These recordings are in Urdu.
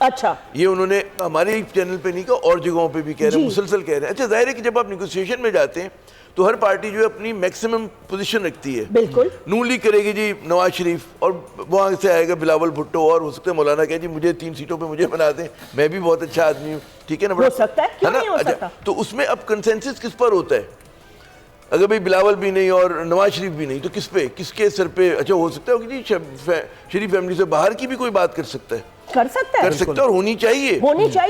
اچھا, یہ انہوں نے ہمارے ایک چینل پہ نہیں کہا, اور جگہوں پہ بھی کہہ رہے ہیں, مسلسل کہہ رہے ہیں. اچھا ظاہر ہے کہ جب آپ نیگوسیشن میں جاتے ہیں تو ہر پارٹی جو ہے اپنی میکسیمم پوزیشن رکھتی ہے. بالکل. نون لیگ کرے گی جی نواز شریف, اور وہاں سے آئے گا بلاول بھٹو, اور ہو سکتا ہے مولانا کہے جی مجھے 3 سیٹوں پہ مجھے بنا دیں, میں بھی بہت اچھا آدمی ہوں, ٹھیک ہے نا, ہو سکتا ہے, کیوں نہیں ہو سکتا. تو اس میں اب کنسنسس کس پر ہوتا ہے؟ اگر بھائی بلاول بھی نہیں اور نواز شریف بھی نہیں تو کس پہ, کس کے سر پہ؟ اچھا ہو سکتا ہے کہ جی شریف فیملی سے باہر کی بھی کوئی بات کر سکتا ہے, کر سکتا ہے, اور ہونی چاہیے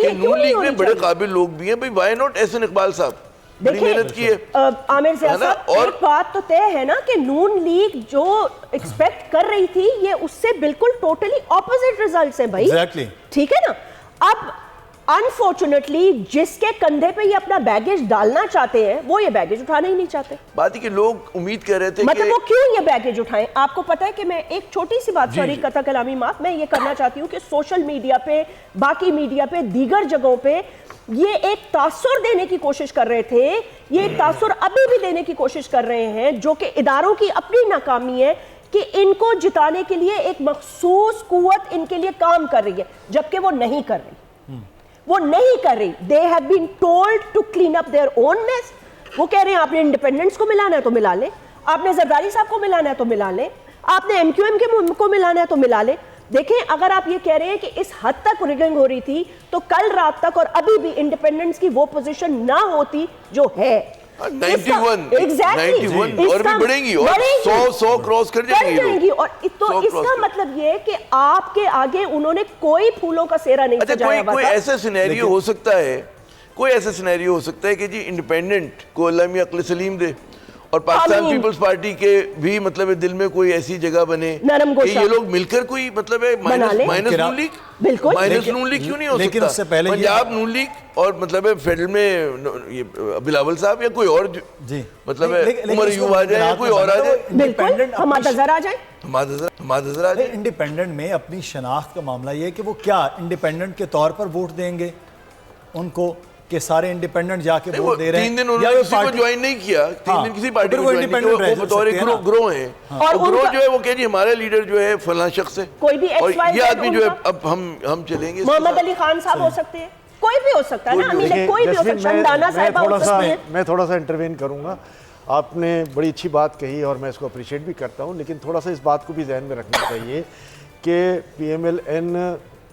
کہ نون لیگ میں بڑے قابل لوگ بھی ہیں. بھائی وائی ناٹ احسن اقبال صاحب, بڑی محنت کی ہے. عامر ضیاء صاحب, ایک بات تو طے ہے نا کہ نون لیگ جو ایکسپیکٹ کر رہی تھی یہ اس سے بالکل ٹوٹلی اپوزٹ ریزلٹس ہیں بھائی, ٹھیک ہے نا. اب انفارچونیٹلی جس کے کندھے پہ یہ اپنا بیگیج ڈالنا چاہتے ہیں وہ یہ بیگیج اٹھانا ہی نہیں چاہتے. بات ہے کہ لوگ امید کر رہے تھے مطلب وہ کیوں یہ بیگیج اٹھائیں. آپ کو پتا ہے کہ میں ایک چھوٹی سی بات, سوری قطع کلامی معاف, میں یہ کرنا چاہتی ہوں کہ سوشل میڈیا پہ, باقی میڈیا پہ, دیگر جگہوں پہ یہ ایک تاثر دینے کی کوشش کر رہے تھے, یہ ایک تاثر ابھی بھی دینے کی کوشش کر رہے ہیں, جو کہ اداروں کی اپنی ناکامی ہے کہ ان کو جتانے کے لیے ایک مخصوص قوت ان کے لیے کام کر رہی ہے, جبکہ وہ نہیں کر رہی, وہ نہیں کر رہی. They have been told to clean up their own mess. وہ کہہ رہے ہیں آپ نے انڈیپینڈنس کو ملانا ہے تو ملا لیں, آپ نے زرداری صاحب کو ملانا ہے تو ملا لیں, آپ نے ایم کیو ایم کے کو ملانا ہے تو ملا لیں. دیکھیں اگر آپ یہ کہہ رہے ہیں کہ اس حد تک ریگنگ ہو رہی تھی تو کل رات تک اور ابھی بھی انڈیپینڈنس کی وہ پوزیشن نہ ہوتی جو ہے. 91 اور بھی بڑھیں گی, اور 100 کراس کر جائیں گی. اور تو اس کا مطلب یہ کہ آپ کے آگے انہوں نے کوئی پھولوں کا سیرا نہیں سجایا ہوا. کوئی ایسا سینیریو ہو سکتا ہے, کوئی ایسا سینیریو ہو سکتا ہے کہ جی انڈیپینڈنٹ کو اللہ میاں عقل سلیم دے, اور پاکستان پیپلز پارٹی کے بھی مطلب دل میں کوئی ایسی جگہ بنے کہ یہ لوگ مل کر کوئی مطلب ہے مائنس نون لیگ, مائنس نون لیگ کیوں نہیں ہو سکتا؟ پنجاب نون لیگ اور مطلب ہے فیڈرل میں بلاول صاحب یا کوئی اور مطلب ہے عمر ایوب آ جائے یا کوئی اور آ جائے, بالکل ہمادظر آ جائیں, ہمادظر آ جائیں. انڈیپینڈنٹ میں اپنی شناخت کا معاملہ یہ ہے کہ وہ کیا انڈیپینڈنٹ کے طور پر ووٹ دیں گے ان کو, کہ سارے انڈیپینڈنٹ جا کے ووٹ دے رہے ہیں. 3 دن انہوں نے کسی کو جوائن نہیں کیا, 3 دن کسی پارٹی کو جوائن نہیں کیا, وہ بطور گروہ ہیں, اور گروہ جو ہے وہ کہ جی ہمارا لیڈر جو ہے فلاں شخص ہے, اور یہ آدمی جو ہے اب ہم چلیں گے. محمد علی خان صاحب ہو سکتے ہیں, کوئی بھی ہو سکتا ہے نا, کوئی بھی ہو سکتا ہے, شمدانہ صاحبہ ہو سکتی ہیں. میں تھوڑا سا انٹروین کروں گا. آپ نے بڑی اچھی بات کہی اور میں اس کو اپریشیٹ بھی کرتا ہوں, لیکن تھوڑا سا اس بات کو بھی ذہن میں رکھنا چاہیے کہ پی ایم ایل این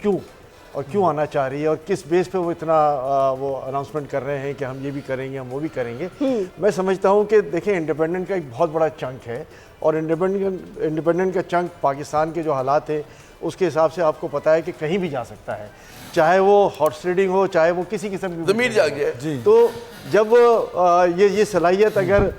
کیوں آنا چاہ رہی ہے اور کس بیس پہ وہ اتنا وہ اناؤنسمنٹ کر رہے ہیں کہ ہم یہ بھی کریں گے, ہم وہ بھی کریں گے. میں سمجھتا ہوں کہ دیکھیں انڈیپینڈنٹ کا ایک بہت بڑا چنک ہے, اور انڈیپینڈنٹ کا چنک پاکستان کے جو حالات ہیں اس کے حساب سے آپ کو پتہ ہے کہ کہیں بھی جا سکتا ہے, چاہے وہ ہارس ریڈنگ ہو, چاہے وہ کسی قسم کی ضمیر جا گیا. تو جب یہ صلاحیت اگر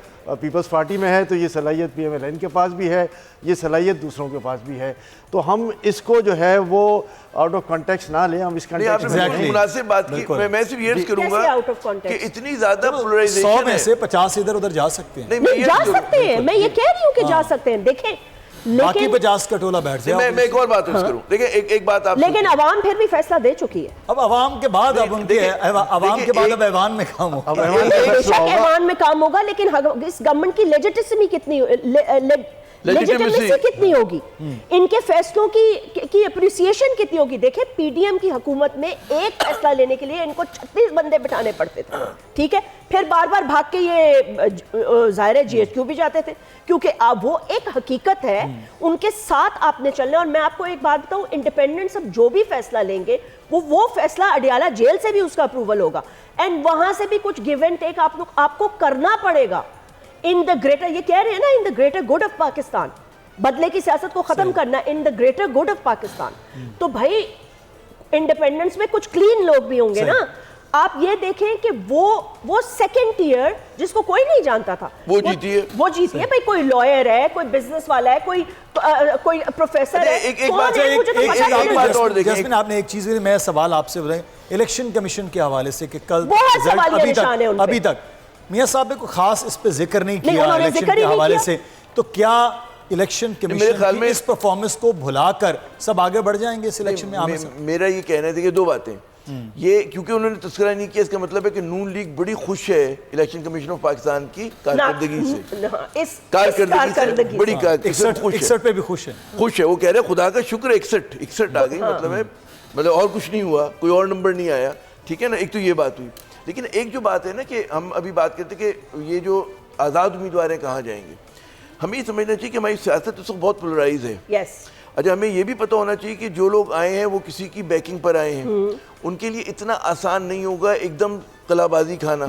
پیپلز پارٹی میں ہے تو یہ صلاحیت پی ایم ایل این کے پاس بھی ہے, یہ صلاحیت دوسروں کے پاس بھی ہے, تو ہم اس کو جو ہے وہ آؤٹ آف کانٹیکسٹ نہ لیں, ہم اس کانٹیکسٹ میں مناسب بات کی. میں صرف یہ کروں گا کہ اتنی زیادہ پولرائزیشن 100 میں سے 50 ادھر ادھر جا سکتے ہیں, نہیں جا سکتے ہیں, میں یہ کہہ رہی ہوں کہ جا سکتے ہیں. دیکھیں باقی 50 کا ٹولہ بیٹھ جائے. میں ایک اور بات کروں, دیکھیں ایک بات آپ, لیکن عوام پھر بھی فیصلہ دے چکی ہے. اب عوام کے بعد اب ان کے عوام کے بعد اب ایوان میں کام ہوگا, ایوان میں کام ہوگا, لیکن اس گورنمنٹ کی لیجیٹیمیسی کتنی ہوگی, ان کے فیصلوں کی اپریسیشن کتنی ہوگی. دیکھیں پی ڈی ایم کی حکومت میں ایک فیصلہ لینے کے لیے ان کو 36 بندے بٹھانے پڑتے تھے, ٹھیک ہے, پھر بار بار بھاگ کے یہ ظاہر جی ایچ کیو بھی جاتے تھے, کیونکہ اب وہ ایک حقیقت ہے, ان کے ساتھ آپ نے چلنا. اور میں آپ کو ایک بات بتاؤں, انڈیپینڈنٹ سب جو بھی فیصلہ لیں گے وہ فیصلہ اڈیالہ جیل سے بھی اس کا اپروول ہوگا, اینڈ وہاں سے بھی کچھ گیو اینڈ ٹیک آپ کو کرنا پڑے گا. ان دا گریٹر, یہ کہہ رہے ہیں نا, in the greater good of Pakistan, بدلے کی سیاست کو ختم کرنا, in the greater good of Pakistan. تو بھائی انڈیپینڈنس میں کچھ کلین لوگ بھی ہوں گے نا. آپ یہ دیکھیں کہ وہ سیکنڈ ٹیئر جس کو کوئی نہیں جانتا تھا وہ جیتی ہے. بھائی کوئی لائر ہے, کوئی بزنس والا ہے, کوئی پروفیسر ہے. جیسمین آپ نے ایک چیز, میں سوال آپ سے بتائیں الیکشن کمیشن کے حوالے سے کہ کل ابھی تک میاں صاحب نے کوئی خاص اس پہ ذکر نہیں کیا الیکشن کے حوالے سے, تو کیا الیکشن کمیشن کی اس پرفارمنس کو بھلا کر سب آگے بڑھ جائیں گے اس الیکشن میں؟ میرا یہ کہنا ہے کہ 2 باتیں. یہ کیونکہ انہوں نے تذکرہ نہیں کیا، اس کا مطلب ہے کہ نون لیگ بڑی خوش ہے الیکشن کمیشن آف پاکستان کی کارکردگی سے، بڑی 61 پہ بھی خوش ہے. وہ کہہ رہے ہیں خدا کا شکر 61 آ گئی، مطلب ہے مطلب اور کچھ نہیں ہوا، کوئی اور نمبر نہیں آیا. ٹھیک ہے نا، ایک تو یہ بات ہوئی. لیکن ایک جو بات ہے نا کہ ہم ابھی بات کرتے کہ یہ جو آزاد امیدوار ہیں کہاں جائیں گے، ہمیں یہ سمجھنا چاہیے کہ ہماری سیاست اس وقت بہت پولرائز ہے. اچھا، ہمیں یہ بھی پتہ ہونا چاہیے کہ جو لوگ آئے ہیں وہ کسی کی بیکنگ پر آئے ہیں، ان کے لیے اتنا آسان نہیں ہوگا ایک دم قلعہ بازی کھانا.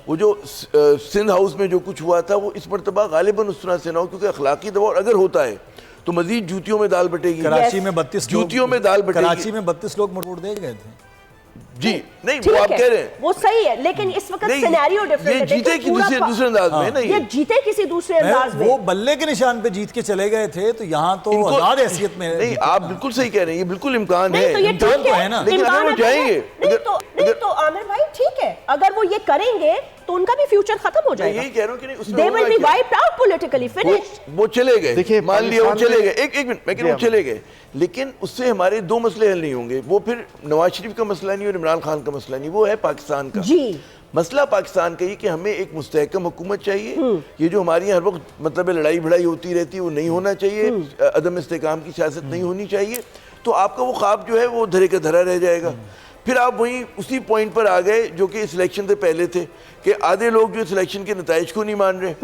وہ جو سندھ ہاؤس میں جو کچھ ہوا تھا وہ اس مرتبہ غالباً اس طرح سے نہ ہو، کیونکہ اخلاقی دباؤ اگر ہوتا ہے تو مزید جوتیوں میں دال بٹے گی. کراچی میں 32 جوتیوں میں دال بٹے گی. کراچی میں 32 لوگ موڑ دے گئے تھے. جی نہیں، وہ آپ کہہ رہے ہیں وہ صحیح ہے، لیکن اس وقت سینیریو ڈیفرنٹ ہے. یہ جیتے دوسرے انداز میں نہیں، یہ جیتے کسی دوسرے انداز میں. وہ بلے کے نشان پہ جیت کے چلے گئے تھے، تو یہاں تو آزاد حیثیت میں. نہیں، آپ بالکل صحیح کہہ رہے ہیں، یہ بالکل امکان ہے. امکان تو ہے نا، لیکن اگر وہ جائیں گے، نہیں تو عامر بھائی ٹھیک ہے، اگر وہ یہ کریں گے تو ان کا بھی فیوچر ختم ہو جائے گا. یہی کہہ رہا ہوں کہ نہیں، they will be wiped out politically, finished. وہ چلے گئے، مان لیا وہ چلے گئے، ایک منٹ میں کہ وہ چلے گئے، لیکن اس سے ہمارے دو مسئلے حل نہیں ہوں گے. وہ پھر نواز شریف کا مسئلہ نہیں اور عمران خان کا مسئلہ نہیں، وہ ہے پاکستان کا مسئلہ. پاکستان کا یہ کہ ہمیں ایک مستحکم حکومت چاہیے. یہ جو ہماری ہر وقت مطلب لڑائی بھڑائی ہوتی رہتی ہے وہ نہیں ہونا چاہیے. عدم استحکام کی سیاست نہیں ہونی چاہیے. تو آپ کا وہ خواب جو ہے وہ دھرے کا دھرا رہ جائے گا. پھر آپ وہیں اسی پوائنٹ پر آ گئے جو کہ اس الیکشن سے پہلے تھے، کہ آدھے لوگ جو اس الیکشن کے نتائج کو نہیں مان رہے،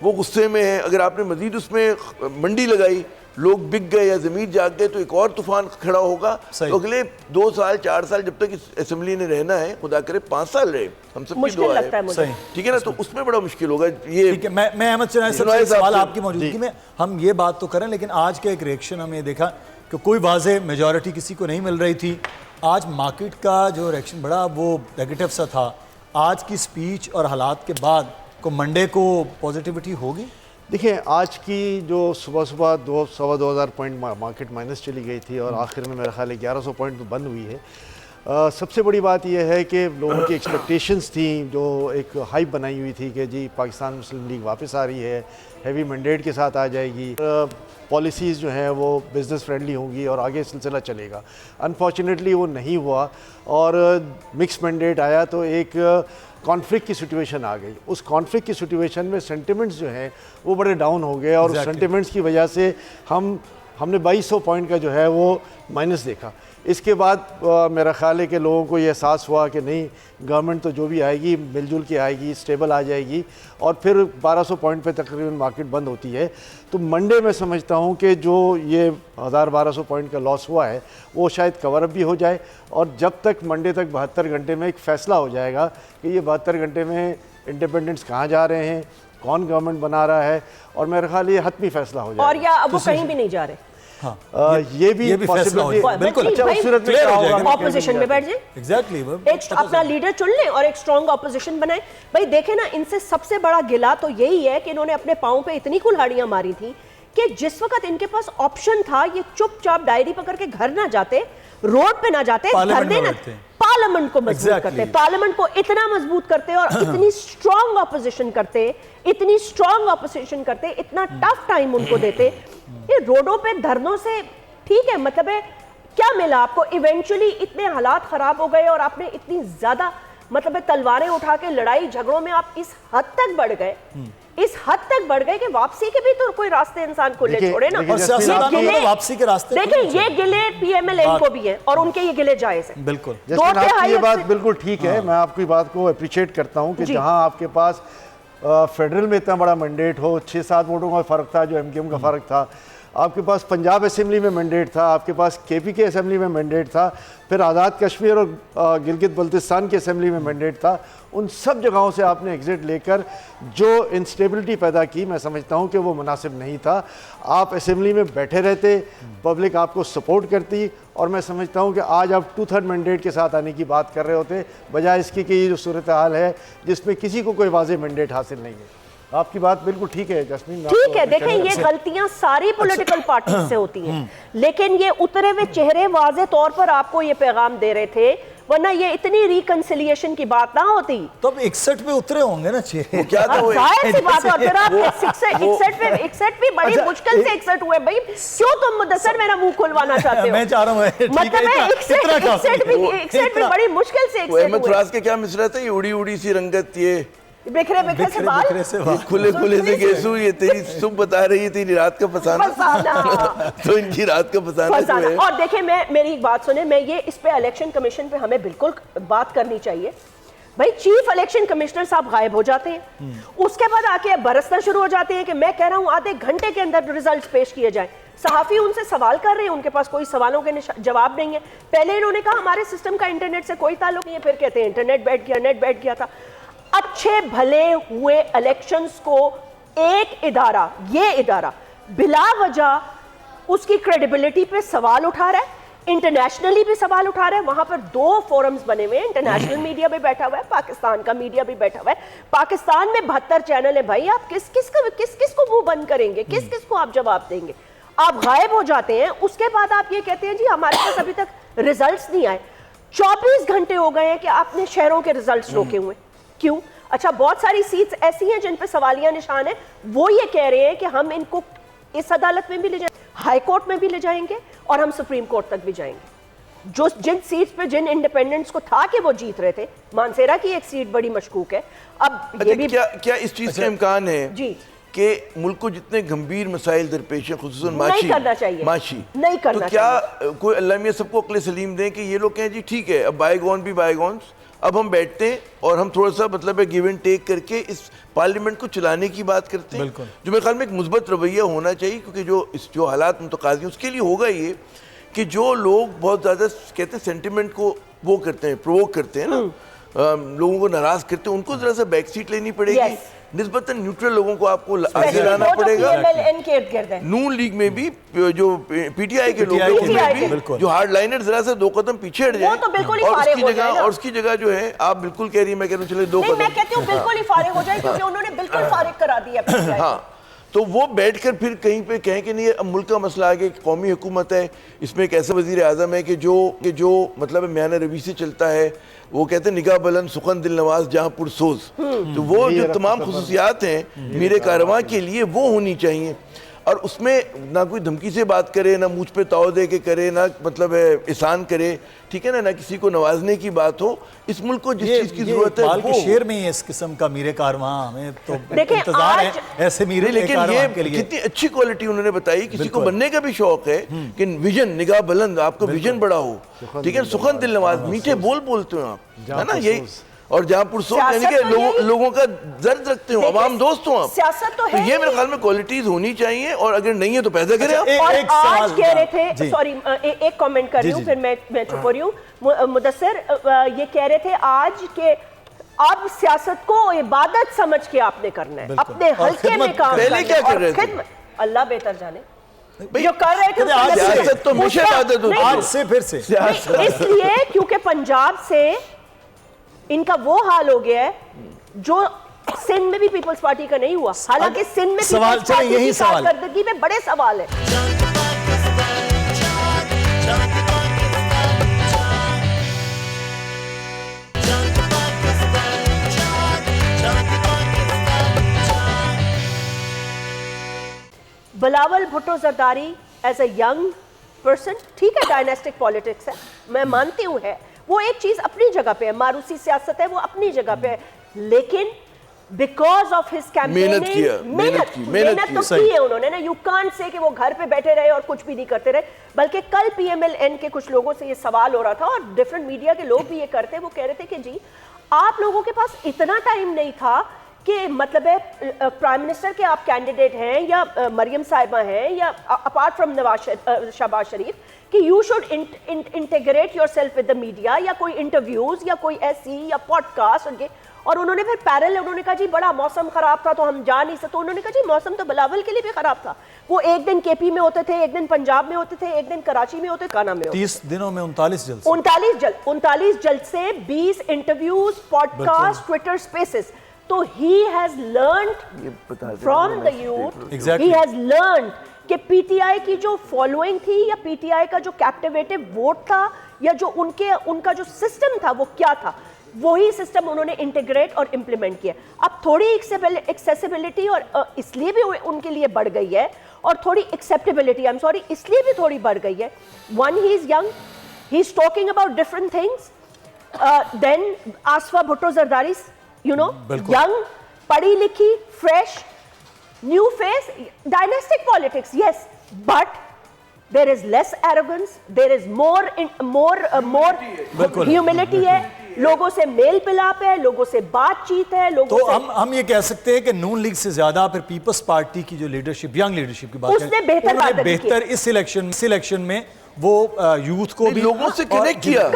وہ غصے میں ہیں. اگر آپ نے مزید اس میں منڈی لگائی، لوگ بک گئے یا ضمیر جاگ گئے، تو ایک اور طوفان کھڑا ہوگا. تو اگلے 2 سال 4 سال جب تک اس اسمبلی نے رہنا ہے، خدا کرے 5 سال رہے، ہم سب کی دعا ہے. ٹھیک ہے نا، تو اس میں بڑا مشکل ہوگا. یہ میں احمد چنائے صاحب سے سوال آپ کی موجودگی میں ہم یہ بات تو کریں، لیکن آج کے ایک ریئیکشن ہم نے دیکھا کہ کوئی واضح میجورٹی کسی کو نہیں مل رہی تھی. آج مارکیٹ کا جو ریئیکشن بڑا وہ نیگیٹو سا تھا. آج کی سپیچ اور حالات کے بعد کو منڈے کو پوزیٹیوٹی ہوگی؟ دیکھیں، آج کی جو صبح 2,000 پوائنٹ مارکیٹ مائنس چلی گئی تھی اور آخر میں میرا خیال ہے 1100 پوائنٹ بند ہوئی ہے. سب سے بڑی بات یہ ہے کہ لوگوں کی ایکسپیکٹیشنز تھیں، جو ایک ہائپ بنائی ہوئی تھی کہ جی پاکستان مسلم لیگ واپس آ رہی ہے، ہیوی مینڈیٹ کے ساتھ آ جائے گی، پالیسیز جو ہیں وہ بزنس فرینڈلی ہوں گی اور آگے سلسلہ چلے گا. انفارچونیٹلی وہ نہیں ہوا اور مکس مینڈیٹ آیا تو ایک کانفلکٹ کی سچویشن آ گئی. اس کانفلکٹ کی سچویشن میں سینٹیمنٹس جو ہیں وہ بڑے ڈاؤن ہو گئے اور سینٹیمنٹس کی وجہ سے ہم نے 2200 پوائنٹ کا جو ہے وہ مائنس دیکھا. اس کے بعد میرا خیال ہے کہ لوگوں کو یہ احساس ہوا کہ نہیں، گورنمنٹ تو جو بھی آئے گی مل جل کے آئے گی، اسٹیبل آ جائے گی، اور پھر 1200 پوائنٹ پہ تقریباً مارکیٹ بند ہوتی ہے. تو منڈے میں سمجھتا ہوں کہ جو یہ 1200 پوائنٹ کا لاس ہوا ہے وہ شاید کور اپ بھی ہو جائے، اور جب تک منڈے تک 72 گھنٹے میں ایک فیصلہ ہو جائے گا کہ یہ 72 گھنٹے میں انڈیپینڈنٹس کہاں جا رہے ہیں، کون گورنمنٹ بنا رہا ہے، اور میرا خیال یہ حتمی فیصلہ ہو جائے گا. اور یا اب وہ کہیں بھی نہیں جا رہے. یہ بھی بالکل اپوزیشن میں بیٹھ جائیں، ایک اپنا لیڈر چن لیں اور ایک اسٹرانگ اپوزیشن بنائیں. بھائی دیکھیں نا، ان سے سب سے بڑا گلہ تو یہی ہے کہ انہوں نے اپنے پاؤں پہ اتنی کلہاڑیاں ماری تھیں کہ جس وقت ان کے پاس آپشن تھا یہ چپ چاپ ڈائری پکڑ کے گھر نہ جاتے، روڈ پہ نہ جاتے، پارلیمنٹ کو مضبوط کرتے، پارلیمنٹ کو اتنا مضبوط کرتے اور اتنی اسٹرانگ اپوزیشن کرتے، اتنا ٹف ٹائم ان کو دیتے. یہ روڈوں پہ دھرنوں سے ٹھیک ہے، مطلب ہے کیا ملا آپ کو؟ ایونچولی اتنے حالات خراب ہو گئے اور آپ نے اتنی زیادہ مطلب ہے تلواریں اٹھا کے لڑائی جھگڑوں میں آپ اس حد تک بڑھ گئے کہ واپسی کے بھی تو کوئی راستے انسان کو لے چھوڑے نا. واپسی کے راستے دیکھیں، یہ گلے پی ایم ایل این کو بھی ہیں اور ان کے یہ گلے جائز ہیں. بالکل، یہ بات بالکل ٹھیک ہے. میں آپ کی بات کو اپریشیٹ کرتا ہوں کہ جہاں آپ کے پاس فیڈرل میں اتنا بڑا مینڈیٹ ہو، 6-7 ووٹوں کا فرق تھا جو ایم کیو ایم کا فرق تھا، آپ کے پاس پنجاب اسمبلی میں مینڈیٹ تھا، آپ کے پاس کے پی کے اسمبلی میں مینڈیٹ تھا، پھر آزاد کشمیر اور گلگت بلتستان کے اسمبلی میں مینڈیٹ تھا. ان سب جگہوں سے آپ نے ایگزٹ لے کر جو انسٹیبلٹی پیدا کی، میں سمجھتا ہوں کہ وہ مناسب نہیں تھا. آپ اسمبلی میں بیٹھے رہتے، پبلک آپ کو سپورٹ کرتی، اور میں سمجھتا ہوں کہ آج آپ 2/3 مینڈیٹ کے ساتھ آنے کی بات کر رہے ہوتے، بجائے اس کی کہ یہ جو صورتحال ہے جس میں کسی کو کوئی واضح مینڈیٹ حاصل نہیں ہے. آپ کی بات بالکل ٹھیک ہے جسمین. ٹھیک ہے، دیکھیں یہ غلطیاں ساری پولیٹیکل پارٹیز سے ہوتی ہیں، لیکن یہ اترے ہوئے چہرے واضح طور پر آپ کو یہ پیغام دے رہے تھے. ورنہ یہ اتنی ریکنسیلیشن کی بات نہ ہوتی. تو اب 61 پہ اترے ہوں گے نا چھ. کیا تھا وہ ظاہر سی بات ہے. پھر آپ 61 بھی بڑی مشکل سے 61 ہوئے بھائی. کیوں تم مدثر میرا منہ کھلوانا چاہتے ہو؟ میں چاہ رہا ہوں مطلب ہے 61 بھی بڑی مشکل سے 61 ہوئے. احمد فراز کے کیا مصرع تھا؟ یہ اڑی اڑی سی رنگت، یہ بکھرے بکھرے سے بال، کھلے کھلے سے گیسو، یہ تیری صبح بتا رہی ہے تیری رات کا فسانہ، تو ان کی رات کا فسانہ جو ہے. اور دیکھیں میری ایک بات سنیں، میں یہ اس پہ الیکشن کمیشن پہ ہمیں بالکل بات کرنی چاہیے. بھائی چیف الیکشن کمشنر صاحب غائب ہو جاتے ہیں، اس کے بعد آ کے برسنا شروع ہو جاتے ہیں کہ میں کہہ رہا ہوں آدھے گھنٹے کے اندر ریزلٹس پیش کیے جائیں. صحافی ان سے سوال کر رہے ہیں، ان کے پاس کوئی سوالوں کے جواب نہیں ہے. پہلے انہوں نے کہا ہمارے سسٹم کا انٹرنیٹ سے کوئی تعلق نہیں ہے، پھر کہتے ہیں انٹرنیٹ بیٹھ گیا، نیٹ بیٹھ گیا تھا. اچھے بھلے ہوئے الیکشنز کو ایک ادارہ، یہ ادارہ بلا وجہ اس کی کریڈیبلٹی پہ سوال اٹھا رہا ہے، انٹرنیشنلی بھی سوال اٹھا رہا ہے. وہاں پر 2 فورمز بنے ہوئے ہیں، انٹرنیشنل میڈیا بھی بیٹھا ہوا ہے، پاکستان کا میڈیا بھی بیٹھا ہوا ہے. پاکستان میں 72 چینل ہے. بھائی آپ کس کو منہ بند کریں گے؟ کس کو آپ جواب دیں گے؟ آپ غائب ہو جاتے ہیں. اس کے بعد آپ یہ کہتے ہیں جی ہمارے پاس ابھی تک ریزلٹس نہیں آئے. 24 گھنٹے ہو گئے ہیں کہ آپ نے شہروں کے ریزلٹس روکے ہوئے. کیوں؟ اچھا بہت ساری سیٹس ایسی ہیں جن پہ سوالیہ نشان ہے. وہ یہ کہہ رہے ہیں کہ ہم ان کو اس عدالت میں بھی لے جائیں، ہائی کورٹ میں بھی لے جائیں گے اور ہم سپریم کورٹ تک بھی جائیں گے. جن سیٹس پہ جن انڈیپینڈنٹس کو تھا کہ وہ جیت رہے تھے، مانسیرا کی ایک سیٹ بڑی مشکوک ہے. اب یہ بھی کیا اس چیز کا امکان ہے جی کہ ملک کو جتنے گمبھیر مسائل درپیش ہیں، خصوصاً معاشی، نہیں کرنا تو کیا کوئی اللہ میاں سب کو عقل سلیم دیں کہ یہ لوگ کہیں جی ٹھیک ہے اب بائی گون بھی بائی گونس، اب ہم بیٹھتے ہیں اور ہم تھوڑا سا مطلب ہے گیو اینڈ ٹیک کر کے اس پارلیمنٹ کو چلانے کی بات کرتے ہیں. جو میرے خیال میں ایک مثبت رویہ ہونا چاہیے، کیونکہ جو حالات متقاضی ہیں اس کے لیے ہوگا یہ کہ جو لوگ بہت زیادہ کہتے ہیں سینٹیمنٹ کو وہ کرتے ہیں، پرووک کرتے ہیں نا، لوگوں کو ناراض کرتے ہیں، ان کو ذرا سا بیک سیٹ لینی پڑے گی. نسبتاً نیوٹرل لوگوں کو آپ کو آگے لانا پڑے گا. نون لیگ میں بھی جو پی ٹی آئی کے لوگ ہیں ان میں بھی جو ہارڈ لائنر ذرا سے 2 قدم پیچھے ہٹ جائیں، اور اس کی جگہ جو ہے آپ بالکل کہہ رہی ہیں، میں کہہ رہا ہوں چلے 2 قدم، میں کہتی ہوں بالکل ہی فارغ ہو جائے کیونکہ انہوں نے بالکل فارغ کرا دیا. ہاں تو وہ بیٹھ کر پھر کہیں پہ کہیں کہ نہیں اب ملک کا مسئلہ آگے قومی حکومت ہے، اس میں ایک ایسا وزیر اعظم ہے کہ جو مطلب میانہ روی سے چلتا ہے. وہ کہتے ہیں نگاہ بلند سخن دل نواز جہاں پرسوز. تو وہ جو تمام خصوصیات ہیں میرے کارواں کے لیے وہ ہونی چاہیے. اور اس میں نہ کوئی دھمکی سے بات کرے، نہ مجھ پہ تاؤ دے کے کرے، نہ مطلب ہے احسان کرے، ٹھیک ہے نا، نہ کسی کو نوازنے کی بات ہو. اس ملک کو جس چیز کی ضرورت ہے بال کے شعر میں ہی اس قسم کا میرے کارواں ہمیں تو انتظار ہے ایسے میرے کارواں کے لیے. لیکن یہ کتنی اچھی کوالٹی انہوں نے بتائی. کسی کو بننے کا بھی شوق ہے کہ ویژن، نگاہ بلند، آپ کو ویژن بڑا ہو، ٹھیک ہے، سخن دل نواز، میٹھے بول بولتے ہو آپ، ہے نا، یہی، اور جہاں پرسوز یعنی کہ لوگوں کا درد رکھتے ہوں، عوام دوست ہوں آپ. سیاست تو یہ میرے خیال میں کوالٹیز ہونی چاہیے، اور اگر نہیں ہے تو پیدا کریں آپ. اور آج کہہ رہے تھے، سوری ایک کامنٹ کر رہی ہوں پھر میں چپ ہو رہی ہوں. مدثر یہ کہہ رہے تھے آج کہ اب سیاست کو عبادت سمجھ کے آپ نے کرنا ہے، اپنے حلقے میں کام کرنا ہے. پہلے کیا کر رہے تھے؟ اللہ بہتر جانے جو کر رہے تھے. سیاست تو ہمیشہ عبادت ہوتی ہے. آج سے پھر سے اس لیے کیونکہ پنجاب سے ان کا وہ حال ہو گیا ہے جو سندھ میں بھی پیپلز پارٹی کا نہیں ہوا. حالانکہ سندھ میں پیپلز پارٹی کی کارکردگی میں بڑے سوال ہیں. Bilawal Bhutto Zardari as a young person, ٹھیک ہے ڈائنیسٹک پالیٹکس ہے، میں مانتی ہوں ہے، وہ ایک چیز اپنی جگہ پہ ہے، ماروسی سیاست ہے وہ اپنی جگہ پہ ہے، لیکن بیکاز آف ہز کیمپیننگ محنت تو کی ہے انہوں نے نا. یو کانٹ سے کہ وہ گھر پہ بیٹھے رہے اور کچھ بھی نہیں کرتے رہے. بلکہ کل پی ایم ایل این کے کچھ لوگوں سے یہ سوال ہو رہا تھا اور ڈفرنٹ میڈیا کے لوگ بھی یہ کرتے، وہ کہہ رہے تھے کہ جی آپ لوگوں کے پاس اتنا ٹائم نہیں تھا کہ مطلب ہے پرائم منسٹر کے آپ کینڈیڈیٹ ہیں یا مریم صاحبہ ہیں یا اپارٹ فرام شہباز شریف، کہ you should integrate your self with the media, یا کوئی انٹرویوز یا کوئی ایسی یا پوڈ کاسٹ. اور انہوں نے پھر پیرل انہوں نے کہا جی بڑا موسم خراب تھا تو ہم جا نہیں سکتے. انہوں نے کہا جی موسم تو بلاول کے لیے بھی خراب تھا. وہ ایک دن کے پی میں ہوتے تھے، ایک دن پنجاب میں ہوتے تھے، ایک دن کراچی میں ہوتے تھے، کانا میں ہوتے تھے. 30 دنوں میں 39 جلد سے 20 interviews, podcast, Twitter spaces. تو he has learned from the youth, he has learned کہ پی ٹی آئی کی جو فالوئنگ تھی یا پی ٹی آئی کا جو کیپٹیویٹو ووٹ تھا یا جو ان کا جو سسٹم تھا وہ کیا تھا, وہی سسٹم انہوں نے انٹیگریٹ اور امپلیمنٹ کیا. اب تھوڑی ایکسیسیبلٹی اور اس لیے بھی ان کے لیے بڑھ گئی ہے, اور تھوڑی ایکسیپٹیبلٹی آئی ایم سوری اس لیے بھی تھوڑی بڑھ گئی ہے. One, he is young, he is talking about different things. Then Asifa Bhutto Zardari, you know, young, پڑھی لکھی, fresh, new face, dynastic politics, yes, but there is less arrogance, there is more humility ہے, لوگوں سے میل پلاپ ہے, لوگوں سے بات چیت ہے, لوگوں سے. تو ہم یہ کہہ سکتے ہیں کہ نون لیگ سے زیادہ پھر پیپلز پارٹی کی جو لیڈرشپ, ینگ لیڈرشپ کی بات اس نے بہتر اس الیکشن میں وہ یوتھ کو بھی لوگوں سے کنیکٹ کیا,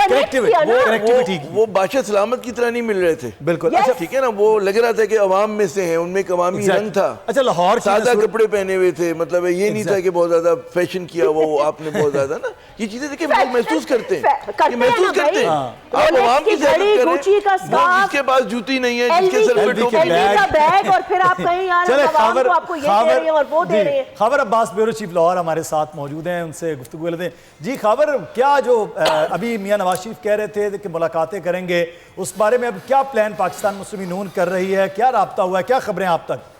وہ بادشاہ سلامت کی طرح نہیں مل رہے تھے. بالکل, ٹھیک ہے نا, وہ لگ رہا تھا کہ عوام میں سے ہیں, ان میں ایک عوامی رنگ تھا. اچھا, لاہور سادہ کپڑے پہنے ہوئے تھے, مطلب یہ نہیں تھا کہ بہت زیادہ فیشن کیا وہ آپ نے بہت زیادہ نا, یہ چیزیں دیکھیں لوگ محسوس کرتے ہیں, محسوس کرتے ہیں. آپ عوام کی زیادت کریں, جس کے پاس جوتی نہیں ہے, جس کے سر پہ ٹوپی کا بیگ, اور پھر آپ کہیں یار عوام کو آپ کو یہ دے رہے ہیں اور وہ دے رہے ہیں. خاور عباس بیورو چیف لاہور ہمارے ساتھ موجود ہیں, ان سے گفتگو لیتے ہیں. جی خاور, کیا جو ابھی میاں نواز شریف کہہ رہے تھے کہ ملاقاتیں کریں گے, اس بارے میں اب کیا پلان پاکستان مسلم نون کر رہی ہے, کیا رابطہ ہوا ہے, کیا خبریں آپ تک؟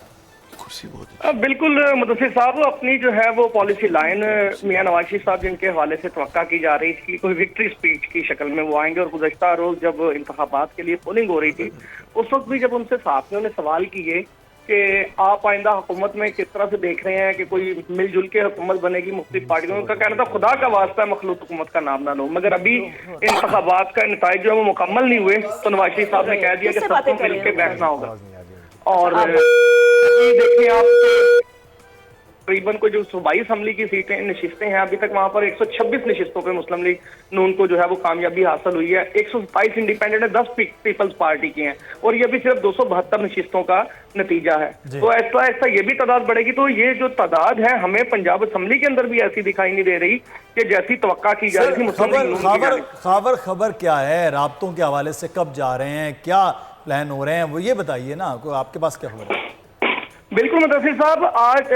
بالکل مدثر صاحب, اپنی جو ہے وہ پالیسی لائن میاں نواز شریف صاحب جن کے حوالے سے توقع کی جا رہی تھی کوئی وکٹری اسپیچ کی شکل میں وہ آئیں گے, اور گزشتہ روز جب انتخابات کے لیے پولنگ ہو رہی تھی اس وقت بھی جب ان سے صحافیوں نے سوال کیے کہ آپ آئندہ حکومت میں کس طرح سے دیکھ رہے ہیں کہ کوئی مل جل کے حکومت بنے گی مختلف پارٹیوں, ان کا کہنا تھا خدا کا واسطہ ہے مخلوط حکومت کا نام نہ لو. مگر ابھی انتخابات کا نتائج جو ہے وہ مکمل نہیں ہوئے تو نواز شریف صاحب نے کہہ دیا کہ سب کو مل کے بیٹھنا ہوگا. اور دیکھیں آپ تقریباً کو جو صوبائی اسمبلی کی سیٹیں نشستیں ہیں, ابھی تک وہاں پر 126 نشستوں پہ مسلم لیگ نون کو جو ہے وہ کامیابی حاصل ہوئی ہے. 127 انڈیپینڈنٹ ہے, 10 پیپلز پارٹی کی ہیں, اور یہ بھی صرف 272 نشستوں کا نتیجہ ہے. تو ایسا ایسا یہ بھی تعداد بڑھے گی, تو یہ جو تعداد ہے ہمیں پنجاب اسمبلی کے اندر بھی ایسی دکھائی نہیں دے رہی کہ جیسی توقع کی جا رہی تھی مسلم لیگ نون کی جانب. خبر کیا ہے, رابطوں کے حوالے سے کب جا رہے ہیں, کیا پلان ہو رہے ہیں, وہ یہ بتائیے نا, آپ کے پاس کیا خبر ہے؟ بالکل مدثر صاحب, آج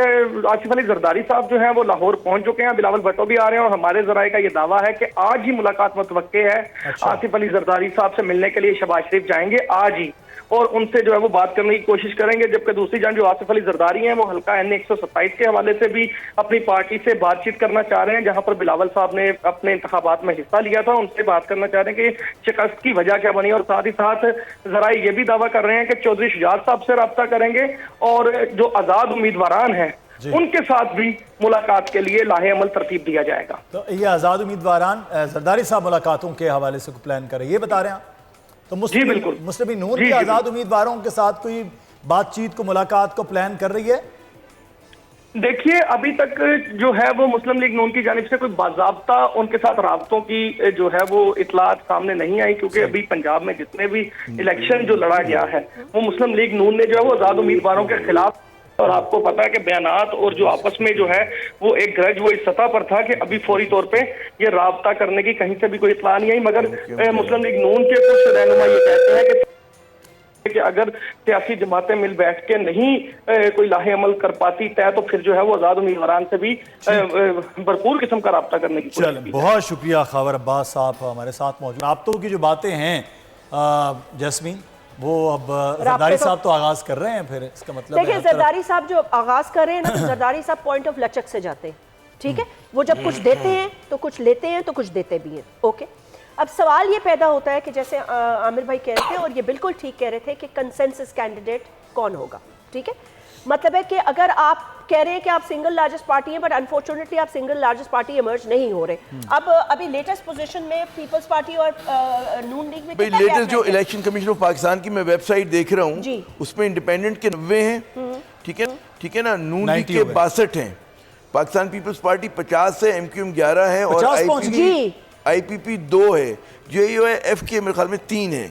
آصف علی زرداری صاحب جو ہیں وہ لاہور پہنچ چکے ہیں, بلاول بھٹو بھی آ رہے ہیں, اور ہمارے ذرائع کا یہ دعویٰ ہے کہ آج ہی ملاقات متوقع ہے. آصف علی زرداری صاحب سے ملنے کے لیے شہباز شریف جائیں گے آج ہی, اور ان سے جو ہے وہ بات کرنے کی کوشش کریں گے. جبکہ دوسری جانب جو آصف علی زرداری ہیں وہ حلقہ این 127 کے حوالے سے بھی اپنی پارٹی سے بات چیت کرنا چاہ رہے ہیں, جہاں پر بلاول صاحب نے اپنے انتخابات میں حصہ لیا تھا, ان سے بات کرنا چاہ رہے ہیں کہ شکست کی وجہ کیا بنی. اور ساتھ ہی ساتھ ذرائع یہ بھی دعویٰ کر رہے ہیں کہ چودھری شجاعت صاحب سے رابطہ کریں گے, اور جو آزاد امیدواران ہیں ان کے ساتھ بھی ملاقات کے لیے لاہ عمل ترتیب دیا جائے گا. تو یہ آزاد امیدواران زرداری صاحب ملاقاتوں کے حوالے سے پلان کر رہے ہیں, یہ بتا رہے ہیں تو مسلم نون کی آزاد امیدواروں کے ساتھ کوئی بات چیت کو, ملاقات کو پلان کر رہی ہے؟ دیکھیے ابھی تک جو ہے وہ مسلم لیگ نون کی جانب سے کوئی باضابطہ ان کے ساتھ رابطوں کی جو ہے وہ اطلاعات سامنے نہیں آئی, کیونکہ ابھی پنجاب میں جتنے بھی الیکشن جو لڑا گیا ہے وہ مسلم لیگ نون نے جو ہے وہ آزاد امیدواروں کے خلاف, اور آپ کو پتا ہے کہ بیانات اور جو آپس میں جو ہے وہ ایک گرج وہ اس سطح پر تھا کہ ابھی فوری طور پہ یہ رابطہ کرنے کی کہیں سے بھی کوئی اطلاع نہیں آئی. مگر مسلم لیگ نون کے کچھ رہنما یہ کہتے ہیں کہ اگر سیاسی جماعتیں مل بیٹھ کے نہیں کوئی لاہ عمل کر پاتی طے تو پھر جو ہے وہ آزاد امیدواران سے بھی بھرپور قسم کا رابطہ کرنے کی کوشش کی. بہت شکریہ خاور عباس صاحب ہمارے ساتھ موجود. رابطوں کی جو باتیں ہیں جیسمین, وہ اب زرداری صاحب تو آغاز کر رہے ہیں, پھر اس کا مطلب دیکھیں زرداری صاحب جو آغاز کر رہے ہیں نا, تو زرداری صاحب پوائنٹ آف لچک سے جاتے ہیں, ٹھیک ہے, وہ جب کچھ دیتے ہیں تو کچھ لیتے ہیں تو کچھ دیتے بھی ہیں, اوکے. اب سوال یہ پیدا ہوتا ہے کہ جیسے عامر بھائی کہہ رہے تھے, اور یہ بالکل ٹھیک کہہ رہے تھے کہ کنسنسس کینڈیڈیٹ کون ہوگا, ٹھیک ہے. مطلب ہے کہ اگر آپ کہہ رہے ہیں کہ آپ سنگل لارجسٹ پارٹی ہیں, بٹ انفارچونیٹلی آپ سنگل لارجسٹ پارٹی ایمرج نہیں ہو رہے. اب ابھی لیٹسٹ پوزیشن میں پیپلز پارٹی اور نون لیگ میں لیٹسٹ جو الیکشن کمیشن آف پاکستان کی میں ویب سائٹ دیکھ رہا ہوں, اس میں انڈیپینڈنٹ کے 90 ہیں, ٹھیک ہے نا, نون لیگ کے 62 ہیں, پاکستان پیپلز پارٹی 50 ہے, ایم کیو ایم 11 ہے, اور آئی پی پی 2 ہے, جے یو اے ایف کے میرے خیال میں 3 ہیں.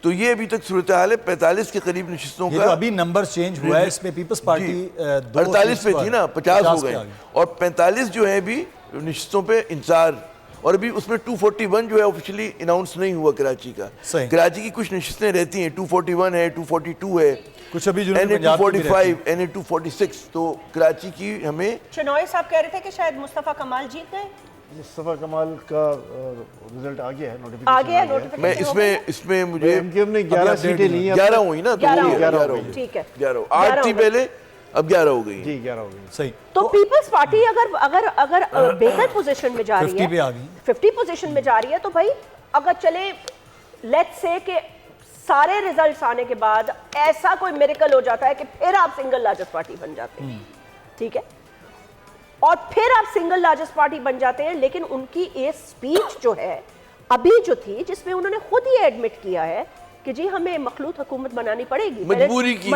تو یہ ابھی تک صورتحال ہے 45 کے قریب نشستوں کا. ابھی نمبر چینج ہوا ہے, اس میں پیپلز پارٹی 48 پہ تھی نا, 50 ہو گئے, اور 45 جو ہیں بھی نشستوں پہ انتظار, اور ابھی اس میں 241 جو ہے آفیشلی اناؤنس نہیں ہوا کراچی کا. کراچی کی کچھ نشستیں رہتی ہیں, 241 ہے, 242 ہے, کچھ ابھی جو NA245 NA246. تو کراچی کی ہمیں شنوئی صاحب کہہ رہے تھے کہ شاید مصطفیٰ کمال جیت گئے. مصطفیٰ کمال کا رزلٹ آ گیا ہے, نوٹیفیکیشن. میں اس میں مجھے MQM نے 11 سیٹیں لی ہیں. 11 ہوئی نا, 11 ہوئی. ٹھیک ہے, 11 8 تھی پہلے, اب 11 ہو گئی. جی 11 ہو گئی. صحیح. تو پیپلز پارٹی اگر بہتر پوزیشن میں جا رہی ہے, 50 پہ آ گئی, 50 پوزیشن میں جا رہی ہے, تو بھائی اگر چلے لیٹس سے کہ سارے ریزلٹس آنے کے بعد ایسا کوئی میریکل ہو جاتا ہے کہ پھر آپ سنگل لارجسٹ پارٹی بن جاتے ہیں, ٹھیک ہے, اور پھر آپ سنگل لارجسٹ پارٹی بن جاتے ہیں, لیکن ان کی ایک سپیچ جو ہے ابھی جو تھی, جس میں انہوں نے خود ہی ایڈمٹ کیا ہے کہ جی ہمیں مخلوط حکومت بنانی پڑے گی, مجبوری کی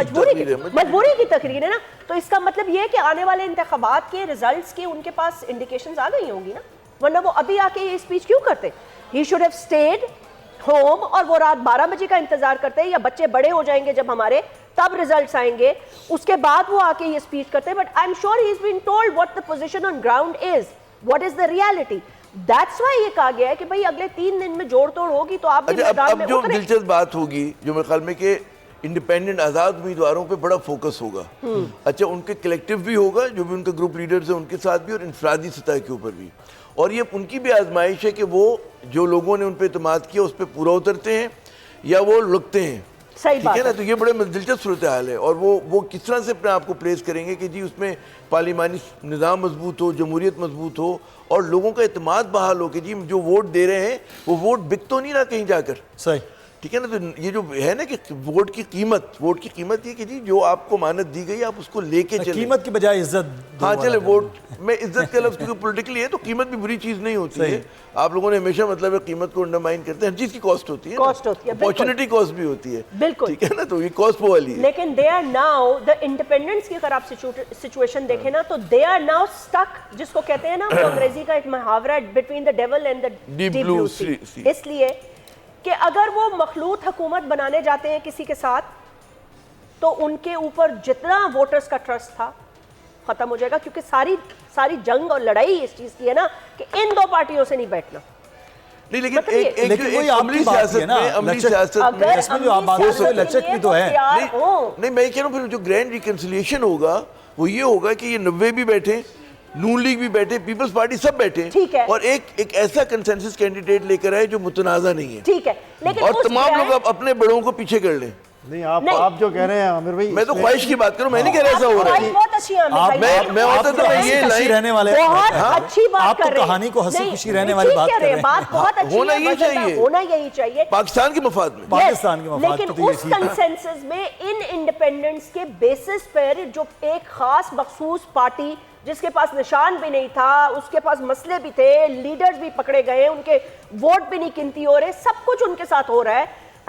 تقریر ہے نا, تو اس کا مطلب یہ ہے کہ آنے والے انتخابات کے ریزلٹس کے ان کے پاس انڈیکیشنز آ گئی ہوں گی نا, ورنہ وہ ابھی آ کے یہ اسپیچ کیوں کرتے؟ He should have stayed home, اور وہ رات 12 بجے کا انتظار کرتے ہیں, یا بچے بڑے ہو جائیں گے جب ہمارے, تب ریزلٹس آئیں گے, اس کے بعد وہ آ کے یہ اسپیچ کرتے ہیں. But I am sure he is been told what the position on ground is, what is the reality. That's why یہ کہا گیا ہے کہ بھئی اگلے 3 دن میں جوڑ توڑ ہوگی تو آپ بھی میدان میں اتریں. اب جو دلچسپ بات ہوگی جو میرے خیال میں کہ انڈیپینڈنٹ آزاد امیدواروں پہ بڑا فوکس ہوگا. اچھا, ان کے کلیکٹیو بھی ہوگا, جو بھی ان کے گروپ لیڈرز ہیں ان کے ساتھ بھی, اور انفرادی سطح کے اوپر بھی. اور یہ ان کی بھی آزمائش ہے کہ وہ جو لوگوں نے ان پہ اعتماد کیا اس پہ پورا اترتے ہیں یا وہ لگتے ہیں. ٹھیک ہے نا, تو یہ بڑے دلچسپ صورتحال ہے. اور وہ کس طرح سے اپنے آپ کو پلیس کریں گے کہ جی اس میں پارلیمانی نظام مضبوط ہو, جمہوریت مضبوط ہو, اور لوگوں کا اعتماد بحال ہو کہ جی جو ووٹ دے رہے ہیں وہ ووٹ بک تو نہیں رہا کہیں جا کر. صحیح, ٹھیک ہے نا. تو یہ جو ہے نا کہ ووٹ کی قیمت یہ کہ جی جو آپ کو مانت دی گئی آپ اس کو لے کے چلیں, قیمت کی بجائے عزت. ہاں چلے, ووٹ میں عزت کا لفظ کیونکہ پولیٹیکلی ہے تو قیمت بھی بری چیز نہیں ہوتی ہے. آپ لوگوں نے ہمیشہ مطلب ہے قیمت کو انڈرمائن کرتے ہیں, ہر چیز کی کاسٹ ہوتی ہے, اپارچونٹی کاسٹ بھی ہوتی ہے. بالکل ٹھیک ہے نا, تو یہ کاسٹ والی ہے. لیکن they are now the independence کی اگر آپ سچویشن دیکھیں نا, تو دے آر ناؤ اسٹک, جس کو کہتے ہیں نا انگریزی کا ایک محاورہ, between the devil and the deep blue sea. اس لیے کہ اگر وہ مخلوط حکومت بنانے جاتے ہیں کسی کے ساتھ, تو ان کے اوپر جتنا ووٹرز کا ٹرسٹ تھا ختم ہو جائے گا, کیونکہ ساری جنگ اور لڑائی اس چیز کی ہے نا کہ ان دو پارٹیوں سے نہیں بیٹھنا. نہیں, لیکن کوئی عملی سیاست میں جو آپ لچک بھی تو ہے. نہیں, میں کہہ رہا ہوں پھر جو گرینڈ ریکنسیلیشن ہوگا وہ یہ ہوگا کہ یہ 90 بھی بیٹھے, نون لیگ بھی بیٹھے, پیپلز پارٹی سب بیٹھے, اور ایک ایسا کنسنسس کینڈیڈیٹ لے کر آئے جو متنازع نہیں ہے. ٹھیک ہے, لیکن اور تمام لوگ اپنے بڑوں کو پیچھے کر لیں. نہیں, آپ جو کہہ رہے ہیں عامر بھائی, میں تو خواہش کی بات کروں, میں نہیں کہہ رہا ایسا ہو رہا ہے. بہت اچھی میں ہوتا تو میں یہ خوشی رہنے والے, بہت اچھی بات کر رہے ہیں, کہانی کو ہنسی خوشی رہنے والی بات کر رہے ہیں. بات بہت اچھی ہے, ہونا یہی چاہیے پاکستان کے مفاد میں, پاکستان کے مفاد. لیکن اس کنسنسس میں ان انڈیپینڈنس کے بیسس پر جو ایک خاص مخصوص پارٹی جس کے پاس نشان بھی نہیں تھا, اس کے پاس مسئلے بھی تھے, لیڈرز بھی پکڑے گئے, ان کے ووٹ بھی نہیں گنتی ہو رہے, سب کچھ ان کے ساتھ ہو رہا ہے,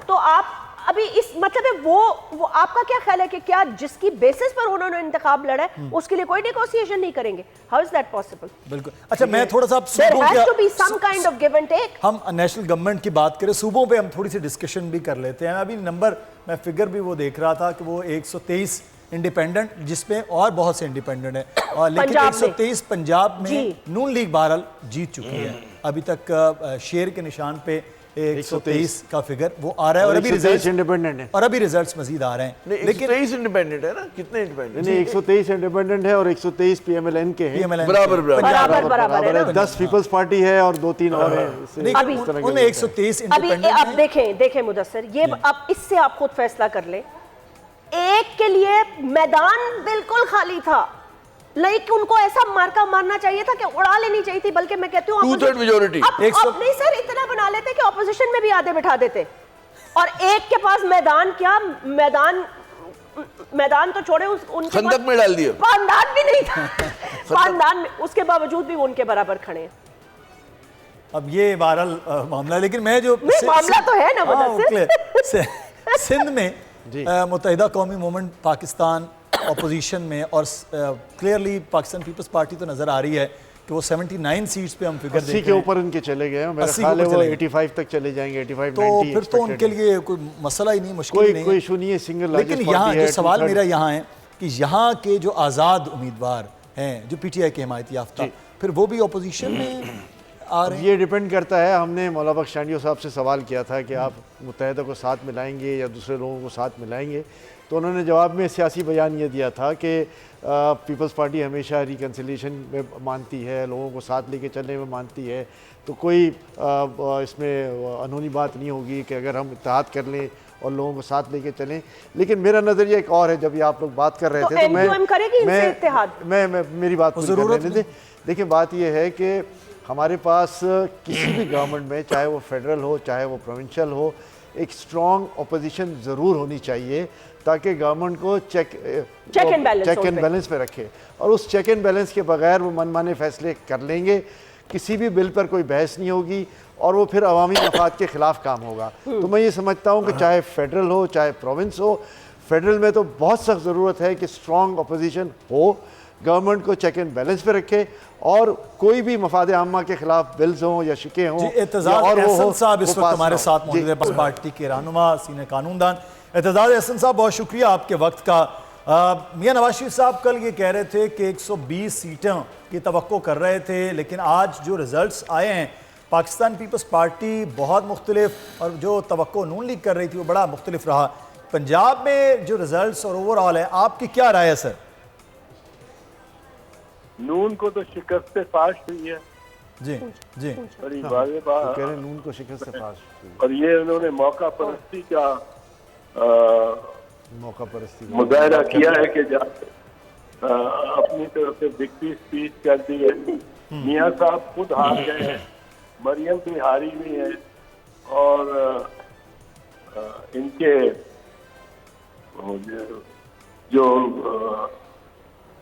تو آپ ابھی اس مطلب ہے وہ آپ کا کیا خیال ہے کہ کیا جس کی بیسس پر انہوں نے انتخاب لڑا ہے اس کے لیے کوئی نیگوسیشن نہیں کریں گے؟ How is that possible? بالکل. اچھا, میں تھوڑا سا there has to be some kind of give and take. ہم نیشنل گورنمنٹ کی بات کریں, صوبوں پہ ہم تھوڑی سی ڈسکشن بھی کر لیتے ہیں. ابھی نمبر میں فگر بھی وہ دیکھ رہا تھا کہ وہ 123 انڈیپینڈنٹ, جس میں اور بہت سے انڈیپینڈنٹ ہیں, اور لیکن 123 پنجاب میں نون لیگ بہرحال جیت چکی ہے. ابھی تک شیر کے نشان پہ 123 کا فگر وہ آ رہا ہے, اور ابھی ریزلٹس مزید آ رہے ہیں. لیکن 123 انڈیپینڈنٹ ہے نا, کتنے انڈیپینڈنٹ؟ نہیں, 123 انڈیپینڈنٹ ہے اور 123 پی ایم ایل این کے ہیں, برابر ہے. 10 پیپلز پارٹی ہے اور 2-3 اور ہیں. ان میں 123 انڈیپینڈنٹ ہیں. اب دیکھیں مدثر, یہ اب اس سے آپ خود فیصلہ کر لیں. ایک کے لیے میدان بالکل خالی تھا, لیکن ان کو ایسا مارکا مارنا چاہیے تھا کہ اڑا لینی چاہیے تھی, بلکہ میں کہتی ہوں 2/3 میجورٹی. اب نہیں سر, اتنا بنا لیتے کہ اپوزیشن میں بھی آدھے بٹھا دیتے, اور ایک کے پاس میدان کیا میدان تو چھوڑے, ان کے خندق میں ڈال دیا, خاندان بھی نہیں تھا, خاندان میں, اس کے باوجود بھی وہ ان کے برابر کھڑے ہیں. اب یہ بہرحال معاملہ, لیکن میں جو معاملہ تو ہے نا سندھ میں متحدہ قومی موومنٹ پاکستان اپوزیشن میں, اور کلیئرلی پاکستان پیپلز پارٹی تو نظر آ رہی ہے کہ وہ 79 سیٹس پہ ہم فگر دیکھ رہے ہیں. 80 کے اوپر ان کے چلے گئے ہیں, میرا خیال ہے وہ 85 تک چلے جائیں گے, 85-90. تو پھر تو ان کے لیے کوئی مسئلہ ہی نہیں, مشکل نہیں ہے, کوئی ایشو نہیں ہے. سنگل لیکن یہاں جو سوال میرا یہاں ہے کہ یہاں کے جو آزاد امیدوار ہیں جو پی ٹی آئی کے حمایت یافتہ, پھر وہ بھی اپوزیشن میں آ رہے ہیں؟ یہ ڈیپینڈ کرتا ہے. ہم نے مولانا بخش ٹانڈیو صاحب سے سوال کیا تھا کہ آپ متحدہ کو ساتھ ملائیں گے یا دوسرے لوگوں کو ساتھ ملائیں گے, تو انہوں نے جواب میں سیاسی بیان یہ دیا تھا کہ پیپلز پارٹی ہمیشہ ریکنسیلیشن میں مانتی ہے, لوگوں کو ساتھ لے کے چلنے میں مانتی ہے, تو کوئی اس میں انہونی بات نہیں ہوگی کہ اگر ہم اتحاد کر لیں اور لوگوں کو ساتھ لے کے چلیں. لیکن میرا نظریہ ایک اور ہے. جب یہ آپ لوگ بات کر رہے تھے تو میں میری بات ضرورت ہے. دیکھیں بات یہ ہے کہ ہمارے پاس کسی بھی گورنمنٹ میں, چاہے وہ فیڈرل ہو چاہے وہ پروونشل ہو, ایک اسٹرانگ اپوزیشن ضرور ہونی چاہیے تاکہ گورنمنٹ کو چیک اینڈ بیلنس پہ رکھے. اور اس چیک اینڈ بیلنس کے بغیر وہ من مانے فیصلے کر لیں گے, کسی بھی بل پر کوئی بحث نہیں ہوگی اور وہ پھر عوامی مفاد کے خلاف کام ہوگا. تو میں یہ سمجھتا ہوں کہ چاہے فیڈرل ہو چاہے پروونس ہو, فیڈرل میں تو بہت سخت ضرورت ہے کہ اسٹرانگ اپوزیشن ہو, گورنمنٹ کو چیک اینڈ بیلنس پہ رکھے اور کوئی بھی مفاد عامہ کے خلاف بلز ہوں یا شکیں ہوں. اعتزاز احسن صاحب اس وقت ہمارے ساتھ موجود ہیں, پارٹی کے رہنما سینئر قانون دان. اعتزاز احسن صاحب بہت شکریہ آپ کے وقت کا. میاں نواز شریف صاحب کل یہ کہہ رہے تھے کہ 120 سیٹیں کی توقع کر رہے تھے, لیکن آج جو رزلٹس آئے ہیں پاکستان پیپلز پارٹی بہت مختلف اور جو توقع نون لیگ کر رہی تھی وہ بڑا مختلف رہا. پنجاب میں جو رزلٹس اور اوور آل ہے, آپ کی کیا رائے ہے سر؟ نون کو تو شکست فاش ہوئی ہے. جی جی بڑی واضح بات. کہہ رہے ہیں نون کو شکست فاش ہوئی, اور یہ انہوں نے موقع پرستی کا موقع پرستی مظاہرہ کیا ہے کہ اپنی طرف سے وکٹری اسپیچ کر دی ہے. میاں صاحب خود ہار گئے ہیں, مریم بھی ہاری ہوئی ہے, اور ان کے جو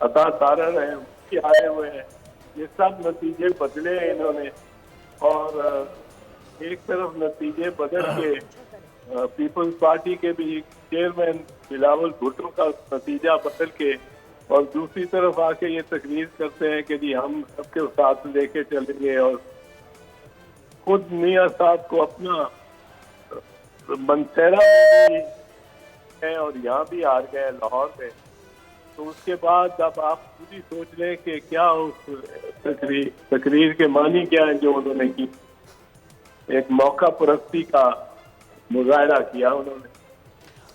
عطا تارر ہیں کے آئے ہوئے ہیں. یہ سب نتیجے بدلے ہیں انہوں نے, اور ایک طرف نتیجے بدل کے پیپلز پارٹی کے بھی چیئرمین بلاول بھٹو کا نتیجہ بدل کے, اور دوسری طرف آ کے یہ تقریر کرتے ہیں کہ جی ہم سب کے ساتھ لے کے چلیں گے. اور خود میاں صاحب کو اپنا منصیرہ میں بھی ہے اور یہاں بھی ہار گئے لاہور میں. تو اس کے بعد اب آپ خود ہی سوچ لیں کہ کیا اس تقریر کے معنی کیا ہے جو انہوں نے کی. ایک موقع پرستی کا مظاہرہ کیا انہوں نے.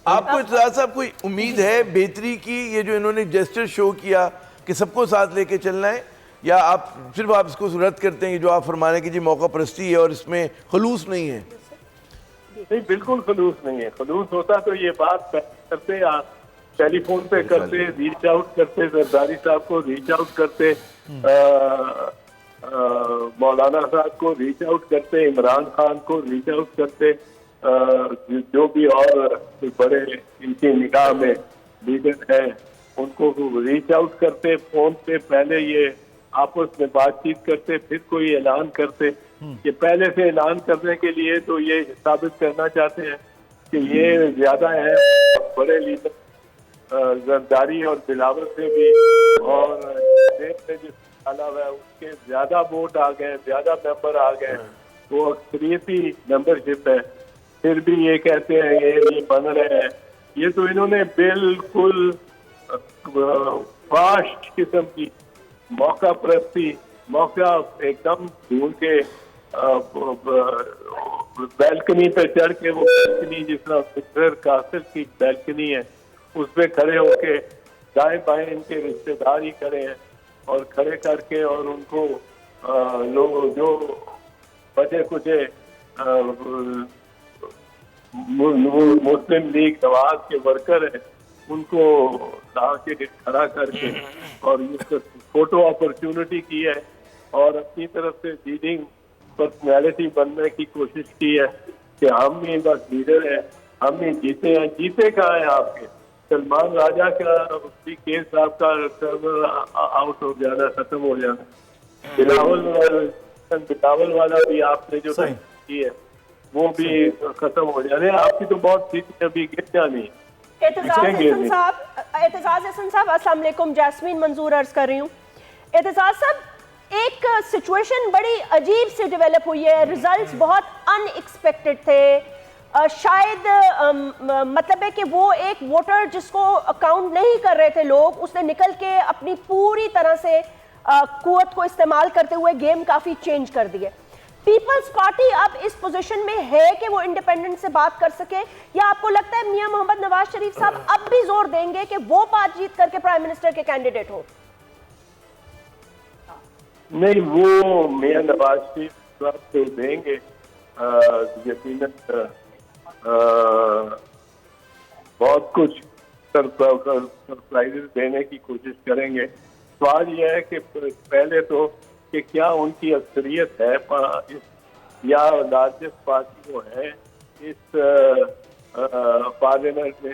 آپ کو اعتزاز صاحب کوئی امید ہے بہتری کی, یہ جو انہوں نے جیسچر شو کیا کہ سب کو ساتھ لے کے چلنا ہے, یا آپ صرف آپ اس کو رد کرتے ہیں کہ جو آپ فرمانے کی جی موقع پرستی ہے اور اس میں خلوص نہیں ہے؟ نہیں, بالکل خلوص نہیں ہے. خلوص ہوتا تو یہ بات کرتے, ٹیلی فون پہ کرتے, ریچ آؤٹ کرتے, زرداری صاحب کو ریچ آؤٹ کرتے, مولانا صاحب کو ریچ آؤٹ کرتے, عمران خان کو ریچ آؤٹ کرتے, جو بھی اور بڑے ان کی نگاہ میں لیڈر ہیں ان کو ریچ آؤٹ کرتے فون پہ. پہلے یہ آپس میں بات چیت کرتے, پھر کوئی اعلان کرتے. کہ پہلے سے اعلان کرنے کے لیے تو یہ ثابت کرنا چاہتے ہیں کہ یہ زیادہ ہیں بڑے لیڈر زرداری اور بلاول سے بھی, اور جو ڈالا ہوا ہے اس کے زیادہ ووٹ آ گئے, زیادہ ممبر آ گئے, وہ اکثریتی ممبرشپ ہے. پھر بھی یہ کہتے ہیں یہ نہیں بن رہے ہیں. یہ تو انہوں نے بالکل فاش قسم کی موقع پرستی, موقع ایک دم ڈھونڈ کے بیلکنی پہ چڑھ کے, وہ بیلکنی جس طرح مسٹر کاسل کی بیلکنی ہے اس پہ کھڑے ہو کے دائیں بائیں ان کے رشتے دار ہی کھڑے ہیں, اور کھڑے کر کے اور ان کو لوگ جو بچے کچے مسلم لیگ نواز کے ورکر ہیں ان کو لا کے کھڑا کر کے اور اس فوٹو اپرچونٹی کی ہے, اور اپنی طرف سے لیڈنگ پرسنالٹی بننے کی کوشش کی ہے کہ ہم ہی بس لیڈر ہیں, ہم ہی جیتے ہیں. جیتے کہاں ہیں آپ کے؟ سلمان راجہ کا اسی کیس صاحب کا سرور آؤٹ ہو جانا, ختم ہو جانا. بلاول والا بھی آپ نے جو کی ہے وہ بھی ختم ہو جانے. آپ کی تو بہت سیٹیں ابھی گر جانی. اعتزاز احسن صاحب السلام علیکم. جاسمین منظور عرض کر رہی ہوں. اعتزاز صاحب, ایک سچویشن بڑی عجیب سے ڈیولپ ہوئی ہے. ریزلٹس بہت ان ایکسپیکٹڈ تھے. شاید مطلب ہے کہ وہ ایک ووٹر جس کو اکاؤنٹ نہیں کر رہے تھے لوگ, اس نے نکل کے اپنی پوری طرح سے قوت کو استعمال کرتے ہوئے گیم کافی چینج کر دی ہے. پیپلز پارٹی اب اس پوزیشن میں ہے کہ وہ انڈیپینڈنٹ سے بات کر سکے، یا آپ کو لگتا ہے میاں محمد نواز شریف صاحب اب بھی زور دیں گے کہ وہ بات جیت کر کے پرائم منسٹر کے کینڈیڈیٹ ہو؟ نہیں، وہ میاں نواز شریف صاحب تو دیں گے یقیناً، بہت کچھ سرپرائز دینے کی کوشش کریں گے. سوال یہ ہے کہ پہلے تو کہ کیا ان کی اکثریت ہے یا لارجسٹ پارٹی وہ ہے اس پارلیمنٹ میں.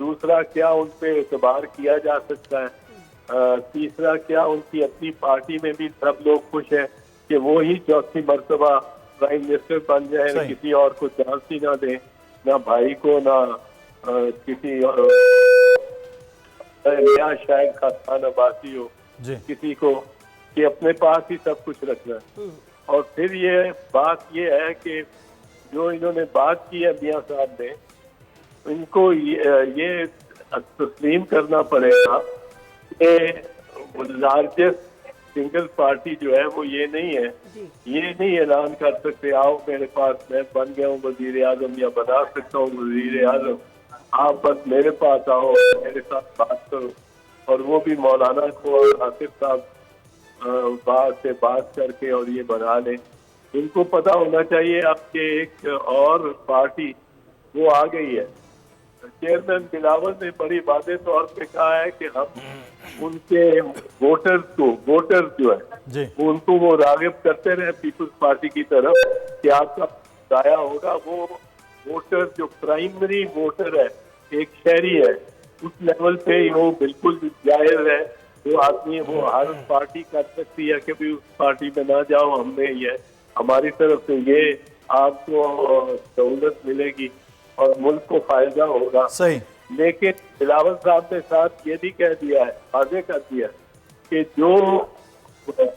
دوسرا، کیا ان پہ اعتبار کیا جا سکتا ہے. تیسرا، کیا ان کی اپنی پارٹی میں بھی سب لوگ خوش ہیں کہ وہی چوتھی مرتبہ پرائم منسٹر بن جائے، کسی اور کو چانس ہی نہ دیں، نہ بھائی کو نہ کسی نیا شاید خاصان عباسی ہو کسی کو، کہ اپنے پاس ہی سب کچھ رکھنا ہے. اور پھر یہ بات یہ ہے کہ جو انہوں نے بات کی ہے میاں صاحب نے، ان کو یہ تسلیم کرنا پڑے گا کہ لارجسٹ سنگل پارٹی جو ہے وہ یہ نہیں ہے، یہ نہیں اعلان کر سکتے آؤ میرے پاس میں بن گیا ہوں وزیر اعظم یا بنا سکتا ہوں وزیر اعظم، آپ بس میرے پاس آؤ میرے ساتھ بات کرو. اور وہ بھی مولانا کو اور آصف صاحب سے بات کر کے اور یہ بنا لیں. ان کو پتہ ہونا چاہیے اب کہ ایک اور پارٹی وہ آ گئی ہے. چیئرمین بلاول نے بڑی واضح طور پہ کہا ہے کہ ہم ان کے ووٹر جو ہے ان کو وہ راغب کرتے رہے پیپلز پارٹی کی طرف کہ آپ کا ضائع ہوگا. وہ ووٹر جو پرائمری ووٹر ہے ایک شہری ہے اس لیول پہ وہ بالکل جائز ہے. وہ آدمی وہ ہر پارٹی کر سکتی ہے کہ بھی اس پارٹی میں نہ جاؤ، ہم نے یہ ہماری طرف سے یہ آپ کو سہولت ملے گی اور ملک کو فائدہ ہوگا. صحیح. لیکن بلاول صاحب نے ساتھ یہ بھی کہہ دیا ہے، واضح کر دیا کہ جو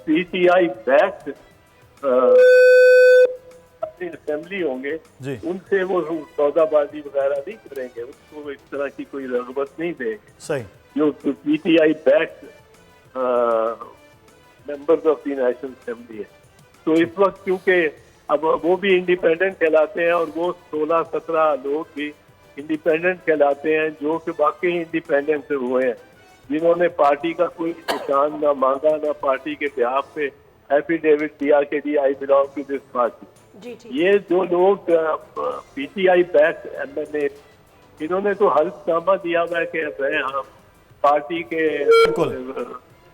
P T I backed assembly ہوں گے ان سے وہ سودا بازی وغیرہ نہیں کریں گے، اس کو اس طرح کی کوئی رغبت نہیں دیں گے. صحیح. جو P T I backed members of the national assembly ہے. تو اس وقت کیونکہ اب وہ بھی انڈیپینڈنٹ کہلاتے ہیں اور وہ 16-17 لوگ بھی انڈیپینڈنٹ کہلاتے ہیں جو کہ واقعی انڈیپینڈنٹ سے ہوئے ہیں، جنہوں نے پارٹی کا کوئی نشان نہ مانگا نہ پارٹی کے بہاف پہ ایفیڈیوٹ دیا کہ جی I belong to this party. یہ جو لوگ P T I back M N A انہوں نے تو حلف نامہ دیا ہوا ہے کہ ہم پارٹی کے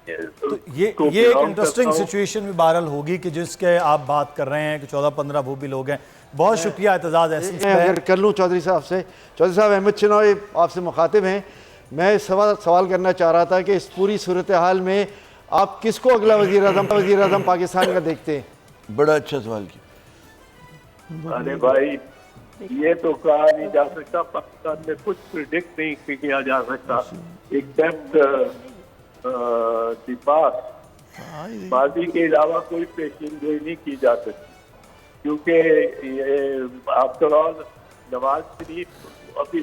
یہ ایک انٹرسٹنگ سچویشن بھی بہرحال ہوگی کہ جس کے آپ بات کر رہے ہیں کہ 14-15 وہ بھی لوگ ہیں. بہت شکریہ اعتزاز احسن. میں اگر کر لوں چودھری صاحب سے، چودھری صاحب احمد چنوئی آپ سے مخاطب ہیں. میں سوال کرنا چاہ رہا تھا کہ اس پوری صورتحال میں آپ کس کو اگلا وزیر اعظم پاکستان کا دیکھتے ہیں؟ بڑا اچھا سوال کیا. ارے بھائی یہ تو کہا نہیں جا سکتا، پاکستان میں کچھ پریڈکٹ نہیں کیا جا سکتا ایکسپٹ دی پاسٹ. ماضی کے علاوہ کوئی پیشین گوئی نہیں کی جا سکتی، کیونکہ آفٹر آل نواز شریف ابھی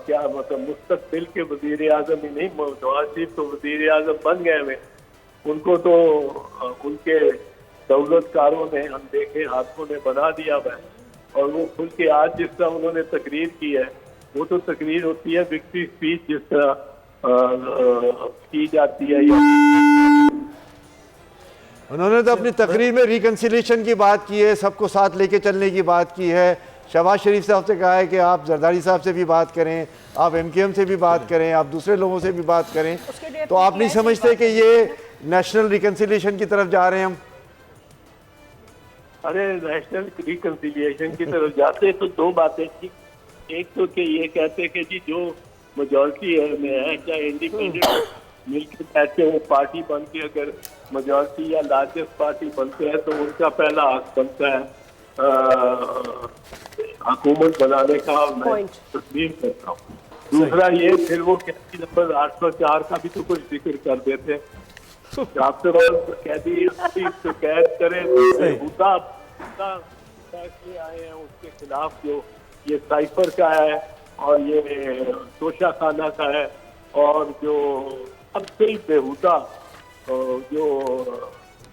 کیا مطلب مستقبل کے وزیر اعظم ہی نہیں، نواز شریف تو وزیر اعظم بن گئے ہوئے. ان کو تو ان کے دولت کاروں نے ہم دیکھے ہاتھوں نے بنا دیا ہوا ہے. اور وہ کھل کے آج جس طرح انہوں نے تقریر کی ہے وہ تو تقریر ہوتی ہے وکٹری اسپیچ جس طرح کی جاتی ہے. انہوں نے تو اپنی تقریر میں ریکنسیلیشن کی بات کی ہے، سب کو ساتھ لے کے چلنے کی بات کی ہے. شہباز شریف صاحب سے کہا ہے کہ آپ زرداری صاحب سے بھی بات کریں، آپ ایم کیو ایم سے بھی بات کریں، آپ دوسرے لوگوں سے بھی بات کریں. تو آپ نہیں سمجھتے کہ یہ نیشنل ریکنسیلیشن کی طرف جا رہے ہیں ہم؟ ارے نیشنل ریکنسیلیشن کی طرف جاتے تو دو باتیں تھی. ایک تو کہ یہ کہتے کہ جی جو میجورٹی میں ہے چاہے انڈیپینڈنٹ مل کے کہتے وہ پارٹی بن کے اگر میجورٹی یا لارجسٹ پارٹی بنتے ہیں تو ان کا پہلا حق بنتا ہے حکومت بنانے کا، اور میں تسلیم کرتا ہوں. دوسرا یہ پھر وہ قیدی نمبر 804 کا بھی تو کچھ ذکر کر دیتے. آفٹر آل قیدی تو قید کرے آئے ہیں اس کے خلاف جو یہ سائفر کا ہے اور یہ توشہ خانہ کا ہے اور جو اب سے بےہودہ جو